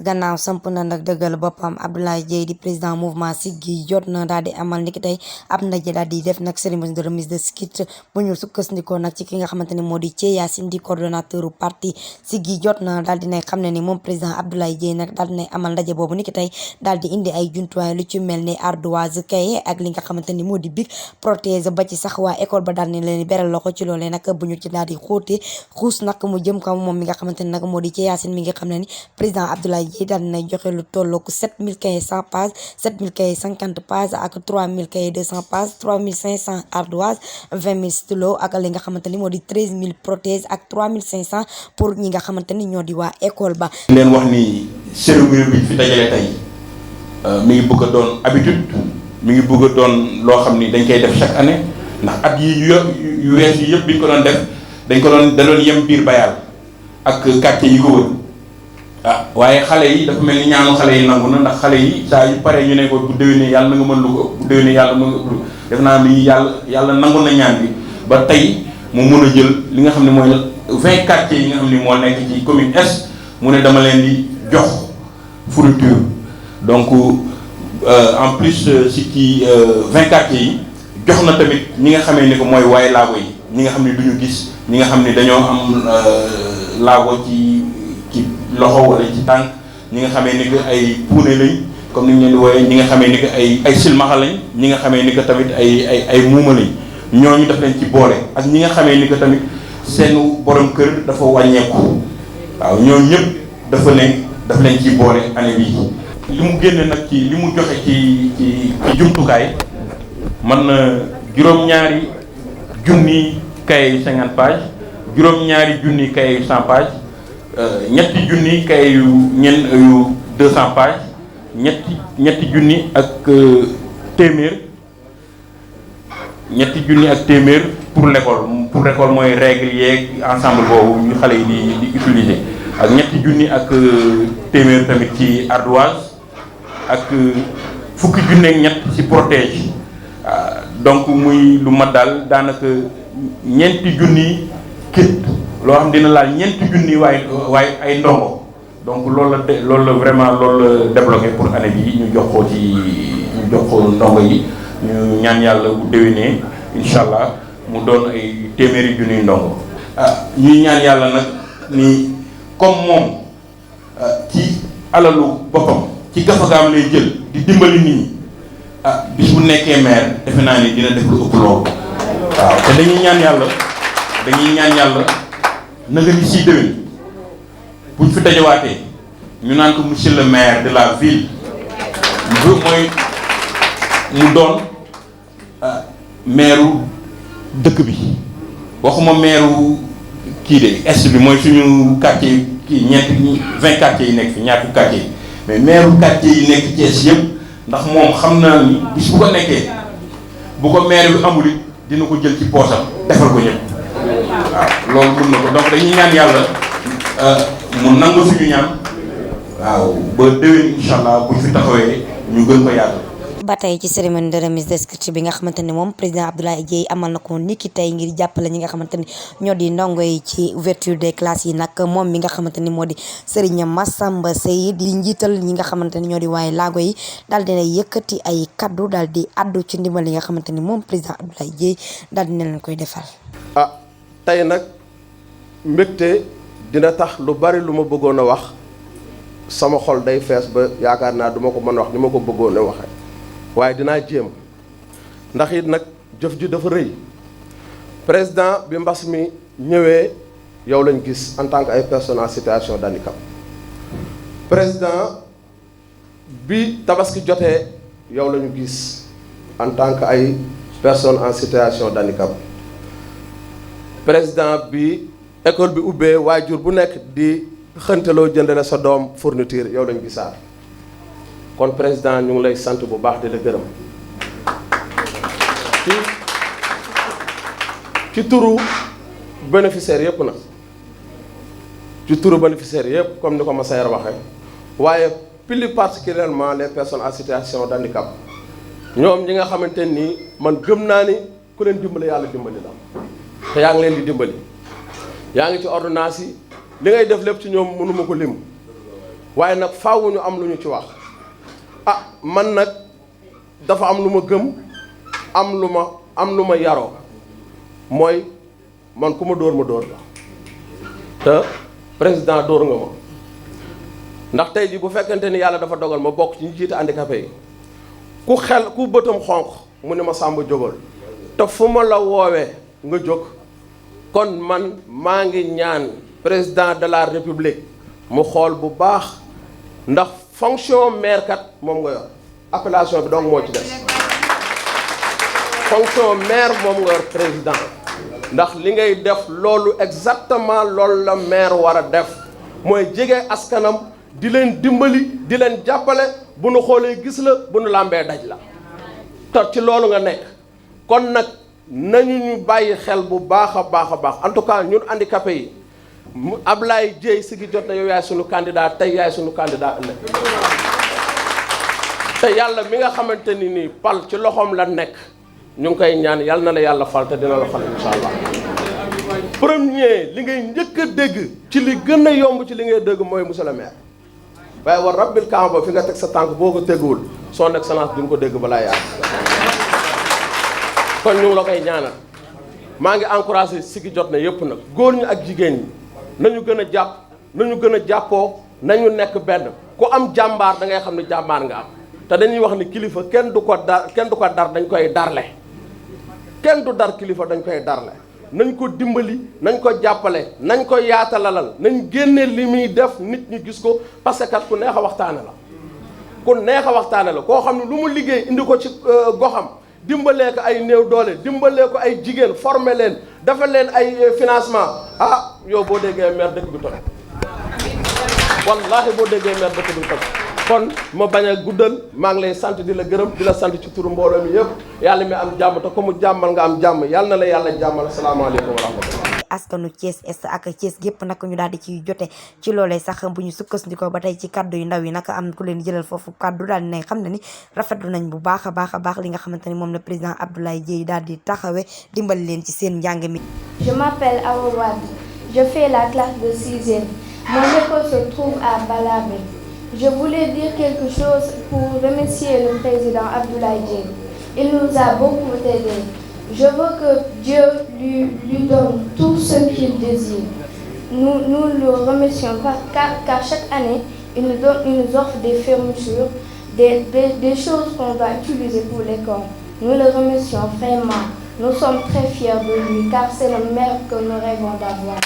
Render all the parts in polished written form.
gannaaw samp na nag dëggal boppam Abdoulaye Dièye di président mouvement Siggi jot na daal di amal niki tey ab ndaje daal di def nag cérémonie de remise de kit bu ñu sukkandikoo nag ci ki nga xamante ni moo di Thie Yacine di coordonnateur parti Siggi jot na daal di nay xam ne ni moom président Abdoulaye Dièye nag daal di nay amal ndaje boobu niki tey daal di indi ay jumtuwaay lu ci mel ni ardoise kaye ak li nga xamante ni moo di bic protège ba ci sax waa école ba daal ni leen beral loxo ci loolee nag bu ñu ci daal di xóote xuus nag mu jëm kaw moom mi nga xamante ni nag moo di Thie Yacine mi nga xam ne ni président Abdoulaye Dièye daal dina joxe lu tollook 7000 cahiers 100 pages 7000 cahiers 50 pages ak 3000 cahiers 200 pages 3500 ardoises 20000 stylos ak li nga xamante ni moo di 13000 protèges ak 3500 pour ñi nga xamante ni ñoo di waa école ba. leen wax ni cérémonie bi fi dajale tey mi ngi bëgg a doon habitude mi ngi bëgg a doon loo xam ni dañ koy def chaque année ndax at yi yu wees yi yëpp bi ñu ko doon def da doon yem biir Bayal ak quartier yi ko wër. waaye xale yi dafa mel ni ñaanu xale yi nangu na ndax xale yi saa yu pare ñu ne ko bu déwénee yàlla na nga mën lu ko bu déwénee yàlla mën nga def naa ni yàlla nangu na ñaan bi ba tey mu mun a jël li nga xam ne mooy 20 quartiers yi nga xam ne moo nekk ci commune Est mu ne dama leen di jox fourniture donc en plus si ci 20 quartiers yi jox na tamit ñi nga xamee ni ko mooy waaye laago yi ñi nga xam ne duñu gis ñi nga xam ne dañoo am laago ci loxo wala ci tànk ñi nga xamee ni que ay puune lañ comme ni ñu leen di wooyee ñi nga xamee ni que ay silmaxa lañ ñi nga xamee ni que tamit ay muuma lañ ñooñu daf leen ci boole ak ñi nga xamee ni que tamit seenu borom kër dafa wàññeeku waaw ñooñu ñëpp dafa leen ci boole année bii. li mu génne nag ci li mu joxe ci jumtukaay man na juróom-ñaari junni cahier yu 50 pages juróom-ñaari junni cahier yu 100 pages. ñetti junni kay yu 200 pages ñetti junni ak téeméer pour l'école mooy règle yeeg ensemble boobu ñu xale yi di utiliser ak ñetti junni ak téeméer tamit ci ardoise ak fukki junni ak ñett ci protège donc muy lu mat daal daanaka ñeenti junni kit loo xam dina laal ñeenti junni waaye ay ndongo donc loolu la vraiment loolu la débloqué pour année bi ñu jox ko ndongo yi ñu ñaan yàlla bu déwénee incha allah mu doon ay téeméeri junniy ndongo. ñuy ñaan yàlla nag ni comme moom ci alalu boppam ci gafagaam lay jël di dimbali nit ñi bis bu nekkee maire defe naa ni dina def lu ëpp loolu waaw te dañuy ñaan yàlla. na nga ni siy déwén buñ fi dajawaatee ñu naan ko monsieur le maire de la ville mooy mu doon maire dëkk bi waxuma maire kii de est bi mooy suñu quartier kii 20 quartiers yi nekk fi ñaari quartier yi mais maire quartier yi nekk Thiès yëpp ndax moom xam naa ni bis bu ko nekkee bu ko maire bi amul it dina ko jël ci poosam defal ko ñëpp. waaw loolu mën na ko donc dañuy ñaan yàlla mu nangu suñu ñaan waaw ba déwén incha allah buñ fi taxawee ñu gën ko yàlla. ba tey ci cérémonie de remise de kit bi nga xamante ni moom président Abdoulaye Dièye amal na ko niki tey ngir jàppale ñi nga xamante ni ñoo di ndongo yi ci ouverture des classes yi nag moom mi nga xamante ni moo di Serigne Massamba Seye di njiital ñi nga xamante ni ñoo di waaye laago yi daal dina yëkkati ay kaddu daal di addu ci ndimbal yi nga xamante ni moom président Abdoulaye Dièye daal dina leen koy defal. tey nag mbégte dina tax lu bari lu ma bëggoon a wax sama xol day fees ba yaakaar naa duma ko mën a wax ni ma ko bëggoon a waxee waaye dinaa jéem ndax it nag jëf ji dafa rëy président bi mbas mi ñëwee yow lañ gis en tant que ay personnes en situation d'handicap président bi tabaski jotee yow lañu gis en tant que ay personnes en situation d'handicap président bi école bi ubbee waajur bu nekk di xëntaloo jëndale sa doom fourniture yow lañu gisaat kon président ñu ngi lay sant bu baax di la gërëm ci turu bénéficiaires yëpp nag ci turu bénéficiaires yëpp comme ni ko Massaer waxee waaye plus particulièrement les personnes en situation d'handicap ñoom ñi nga xamante nii man gëm naa ni ku leen dimbali yàlla dimbali la te yaa ngi leen di dimbali yaa ngi ci ordonnance yi li ngay def lépp ci ñoom mënuma ko lim waaye nag faaw ñu am lu ñu ci wax. ah man nag dafa am lu ma gëm am lu ma yaroo mooy man ku ma dóor la te président dóor nga ma ndax tey jii bu fekkente ni yàlla dafa dogal ma bokk ci ñu jiite handicapé yi ku bëtam xonq mu ne ma Samba jógal te fu ma la woowee nga jóg kon man maa ngi ñaan président de la république mu xool bu baax ndax fonction maire kat moom nga yor appellation bi donc moo ci des fonction maire moom nga yor président ndax li ngay def loolu exactement loolu la maire war a def mooy jege askanam di leen dimbali di leen jàppale bu nu xoolee gis la bu nu làmbee daj la te ci loolu nga nekk kon nag nañu ñu bàyyi xel bu baax a baax en tout cas ñun handicapé yi Ablaye Dieye Siggi jot na yow yaay sunu candidat tey yaay sunu candidat ëllëg te yàlla mi nga xamante ni nii pal ci loxoom la nekk ñu ngi koy ñaan yàlla na la yàlla fal te dina la fal insha allah. premier li ngay njëkk a dégg ci li gën a yomb ci li ngay dégg mooy monsieur le maire waaye war rabbil kaaba fi nga teg sa tànk boo ko teguwul son excellence di nga ko dégg balaa yàgg kon ñu ngi la koy ñaanal maa ngi encouragé Siggi jot na yëpp nag góor ñi ak jigéen ñi nañu gën a jàpp nañu gën a jàppoo nañu nekk benn ku am jàmbaar da ngay xam ne jàmbaar nga am te dañuy wax ni kilifa kenn du ko dar dañ koy darle kenn du dar kilifa dañ koy darle nañ ko dimbali nañ ko jàppale nañ ko yaatalalal nañ génne li muy def nit ñi gis ko parce que kat ku neex a waxtaane la ku neex a waxtaane la koo xam ne lu mu liggéey indi ko ci goxam dimbalee ko ay néew doole dimbalee ko ay jigéen former leen defal leen ay financement ah yow boo déggee maire dëkk bi toj wallaahi boo déggee maire dëkk bi toj kon ma bañ a guddal maa ngi lay sant di la gërëm di la sant ci turu mbooloo mi yëpp yàlla mi am jàmm te ko mu jàmmal nga am jàmm yàlla na la yàlla jàmmal asalaamaaleykum wa rahmatulah. askanu Thiès Est ak Thiès gépp nag ñu daal di ci jote ci loolee sax bu ñu sukkandikoo ba tey ci kaddu yu ndaw yi nag am ku leen jëlal foofu kaddu daal di xam ne ni rafetlu nañ bu baax a baax li nga xamante ni moom la président Abdoulaye Dieye daal di taxawee dimbali leen ci seen njàng mi. Je m'appelle Awa Wade, je fais la classe de 6e. Mon école se trouve à Balabé. Je voulais dire quelque chose pour remercier le président Abdoulaye Dieye. Il nous a beaucoup aidés. Je veux que Dieu lui donne tout ce qu'il désire. Nous le remercions car chaque année, il nous offre des fermetures, des choses qu'on doit utiliser pour l'école. Nous le remercions vraiment. Nous sommes très fiers de lui car c'est le maire que nous rêvons d'avoir.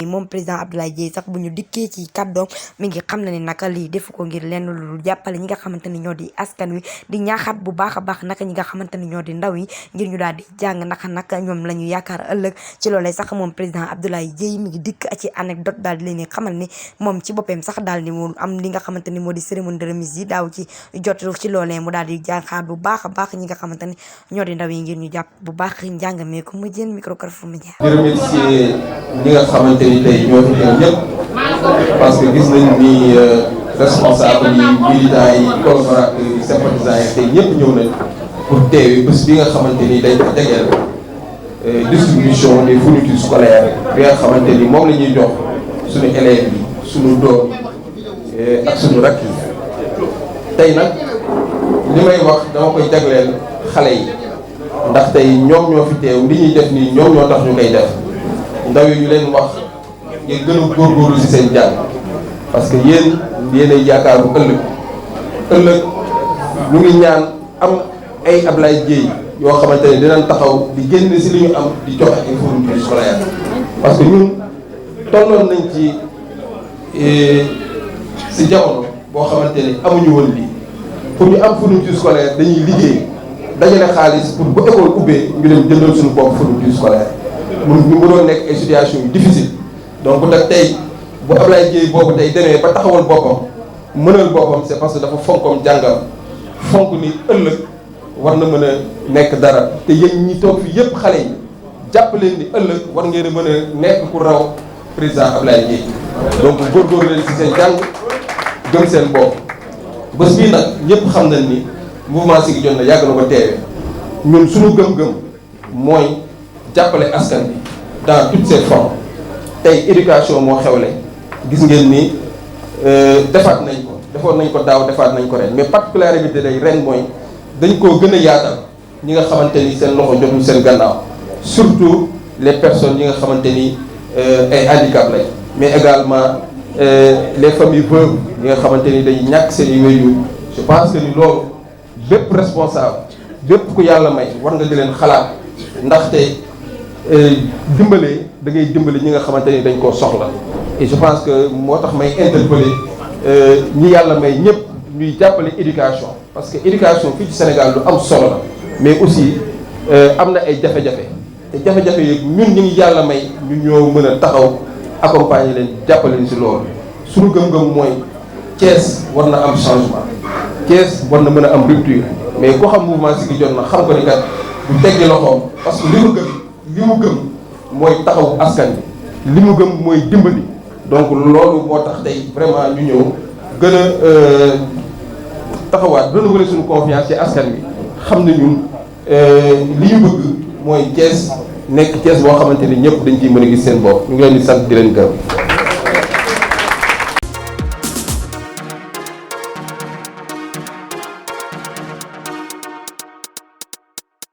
moom président Abdoulaye Dieye sax bu ñu dikkee ci kàddoom mi ngi xam na ni naka lii defu ko ngir lenn lu jàppale ñi nga xamante ni ñoo di askan wi di ñaaxaat bu baax a baax naka ñi nga xamante ni ñoo di ndaw yi ngir ñu daal di jàng naka ñoom la ñu yaakaar ëllëg ci loolee sax moom président Abdoulaye Dieye mi ngi dikk ci anecdote daal di leen xamal ni moom ci boppam sax daal di mu am li nga xamante ni moo di cérémonie de remise yi daaw ci jot ci loolee mu daal di jàngaat bu baax a baax ñi nga xamante ni ñoo di ndaw yi ngir ñu jàpp bu baax njàng mi ko mu jël micro Carrefour Média. di remercier ñi nga xamante ni tey ñoo fi teew ñëpp parce que gis nañ ni responsable yi militants yi collaborateurs yi sympathisants yi tey ñëpp ñëw nañ pour teewi bés bi nga xamante ni dañ ko tegeel distribution des fournitures scolaires bi nga xamante ni moom la ñuy jox suñu élèves yi suñu doom ak suñu rakk yi tey nag li may wax dama koy jagleel xale yi ndax tey ñoom ñoo fi teew li ñuy def nii ñoom ñoo tax ñu koy def ndaw yi ñu leen wax ngeen gën a góorgóorlu ci seen jàng parce que yéenay yaakaar bu ëllëg ñu ngi ñaan am ay Ablaye Dieye yoo xamante ne dinañ taxaw di génn ci li ñu am di joxe ay fournitures scolaires parce que ñun tolloon nañ ci jamono boo xamante ne amuñu woon lii pour ñu am fourniture scolaire dañuy liggéey dajale xaalis pour bu école ubbee ñu dem jëndal suñu bopp fourniture scolaire ñu mënoon nekk ay situation yu difficile donc nag tey bu Ablaye Dieye boobu tey demee ba taxawal boppam mënal boppam c'est parce que dafa fonkoom jàngam fonk ni ëllëg war na mën a nekk dara te yéen ñi toog fi yëpp xale yi jàpp leen ni ëllëg war ngeen a mën a nekk ku raw président Ablaye Dieye donc góorgóorlu leen ci seen jàng gëm seen bopp bés bii nag ñëpp xam nañ ni mouvement Siggi jot na yàgg na ko teewee ñun suñu gëm-gëm mooy jàppale askan bi dans toutes ses formes tey éducation moo xewle gis ngeen ni defaat nañ ko defoon nañ ko daaw defaat nañ ko ren mais particularité day ren mooy dañ koo gën a yaatal ñi nga xamante ni seen loxo jotul seen gannaaw surtout les personnes yi nga xamante ni ay handicap lañ mais également les familles veuves yi nga xamante ni dañuy ñàkk seen i wéyyu. je pense que ni loolu bépp responsable bépp ku yàlla may war nga di leen xalaat ndaxte dimbalee da ngay dimbali ñi nga xamante ni dañ koo soxla et je pense que moo tax may interpeller ñi yàlla may ñëpp ñuy jàppale éducation parce que éducation fii ci Sénégal lu am solo la mais aussi am na ay jafe-jafe te jafe-jafe yi ñun ñi ngi yàlla may ñu ñoo mën a taxaw accompagner leen jàppale leen si loolu suñu gëm-gëm mooy Thiès war na am changement Thiès war na mën a am rupture mais ku xam mouvement Siggi Jotna xam ko ni kat du teggi loxoom parce que li mu gëm mooy taxaw askan bi li mu gëm mooy dimbali donc loolu moo tax tey vraiment ñu ñëw gën a taxawaat renouveler suñu confiance ci askan bi xam ne ñun li ñu bëgg mooy Thiès nekk Thiès boo xamante ni ñëpp dañ ciy mën a gis seen bopp ñu ngi leen di sant di leen gërëm.